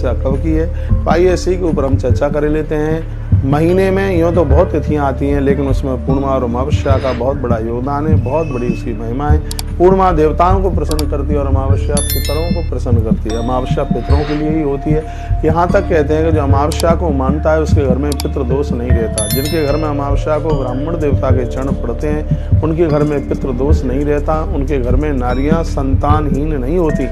अमावस्या कब की है, तो आइए इसी के ऊपर हम चर्चा कर लेते हैं। महीने में यूँ तो बहुत तिथियां आती हैं, लेकिन उसमें पूर्णिमा और अमावस्या का बहुत बड़ा योगदान है, बहुत बड़ी उसकी महिमा है। पूर्णिमा देवताओं को प्रसन्न करती है और अमावस्या पितरों को प्रसन्न करती है। अमावस्या पितरों के लिए ही होती है। यहाँ तक कहते हैं कि जो अमावस्या को मानता है उसके घर में पितृ दोष नहीं रहता। जिनके घर में अमावस्या को ब्राह्मण देवता के चरण पड़ते हैं उनके घर में पितृ दोष नहीं रहता, उनके घर में नारियां संतानहीन नहीं होती।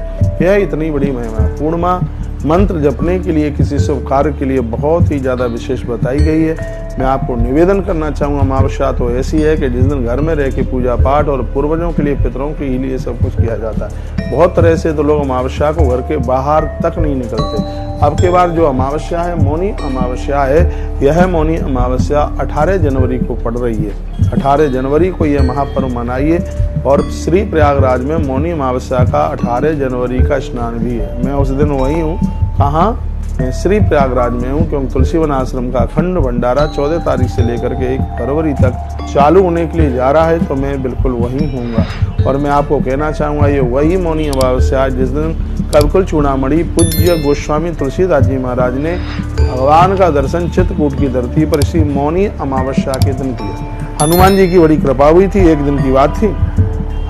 यह इतनी बड़ी महिमा है। पूर्णिमा मंत्र जपने के लिए, किसी शुभ कार्य के लिए बहुत ही ज़्यादा विशेष बताई गई है। मैं आपको निवेदन करना चाहूँगा, अमावस्या तो ऐसी है कि जिस दिन घर में रह के पूजा पाठ और पूर्वजों के लिए, पितरों के लिए सब कुछ किया जाता है। बहुत तरह से तो लोग अमावस्या को घर के बाहर तक नहीं निकलते। अब के बार जो अमावस्या है, मौनी अमावस्या है, यह मौनी अमावस्या 18 जनवरी को पड़ रही है। 18 जनवरी को यह महापर्व मनाइए। और श्री प्रयागराज में मौनी अमावस्या का 18 जनवरी का स्नान भी है। मैं उस दिन वही हूँ। कहाँ? मैं श्री प्रयागराज में हूँ, क्योंकि तुलसीवन आश्रम का अखंड भंडारा 14 तारीख से लेकर के 1 फरवरी तक चालू होने के लिए जा रहा है, तो मैं बिल्कुल वहीं हूँगा। और मैं आपको कहना चाहूँगा, ये वही मौनी अमावस्या जिस दिन कविकुल चूड़ामणि पूज्य गोस्वामी तुलसीदास जी महाराज ने भगवान का दर्शन चित्रकूट की धरती पर इसी मौनी अमावस्या के दिन किया। हनुमान जी की बड़ी कृपा हुई थी। एक दिन की बात थी,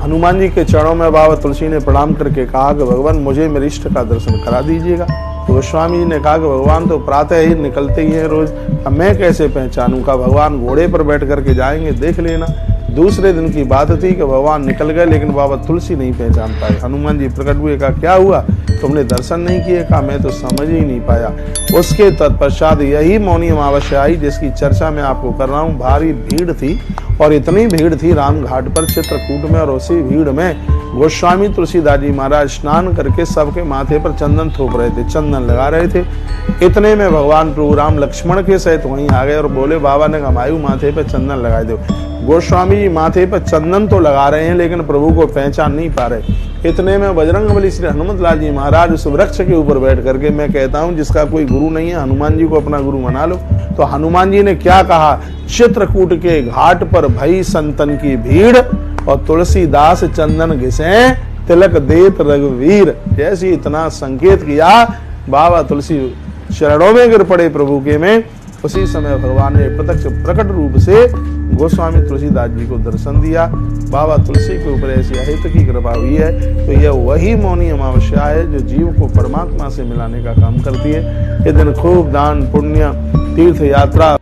हनुमान जी के चरणों में बाबा तुलसी ने प्रणाम करके कहा कि भगवान मुझे मेरे इष्ट का दर्शन करा दीजिएगा। तो गोस्वामी जी ने कहा कि भगवान तो प्रातः ही निकलते ही हैं रोज, अब मैं कैसे पहचानूं? का भगवान घोड़े पर बैठ करके जाएंगे, देख लेना। दूसरे दिन की बात थी कि भगवान निकल गए, लेकिन बाबा तुलसी नहीं पहचान पाए। हनुमान जी प्रकट हुए, कहा क्या हुआ, तुमने दर्शन नहीं किए? कहा मैं तो समझ ही नहीं पाया। उसके तत्पश्चात यही मौनी अमावस्या आई जिसकी चर्चा मैं आपको कर रहा हूँ। भारी भीड़ थी, और इतनी भीड़ थी राम घाट पर चित्रकूट में, और उसी भीड़ में गोस्वामी तुलसीदास जी महाराज स्नान करके सबके माथे पर चंदन थोप रहे थे, चंदन लगा रहे थे। इतने में भगवान प्रभु राम लक्ष्मण के सहित वहीं आ गए और बोले, बाबा ने कहा माथे पर चंदन लगा दो। गोस्वामी जी माथे पर चंदन तो लगा रहे हैं, लेकिन प्रभु को पहचान नहीं पा रहे। इतने में बजरंगबली श्री हनुमत लाल जी महाराज उस वृक्ष के ऊपर बैठ करके, मैं कहता हूँ जिसका कोई गुरु नहीं है, हनुमान जी को अपना गुरु बना लो। तो हनुमान जी ने क्या कहा, चित्रकूट के घाट पर भई संतन की भीड़, और तुलसीदास चंदन घिसे तिलक देत रघुवीर। जैसे इतना संकेत किया, बाबा तुलसी शरणों में गिर पड़े प्रभु के में। उसी समय भगवान ने प्रत्यक्ष प्रकट रूप से गोस्वामी तुलसीदास जी को दर्शन दिया। बाबा तुलसी के ऊपर ऐसी अहित की कृपा हुई है। तो यह वही मौनी अमावस्या है जो जीव को परमात्मा से मिलाने का काम करती है। ये दिन खूब दान पुण्य, तीर्थ यात्रा,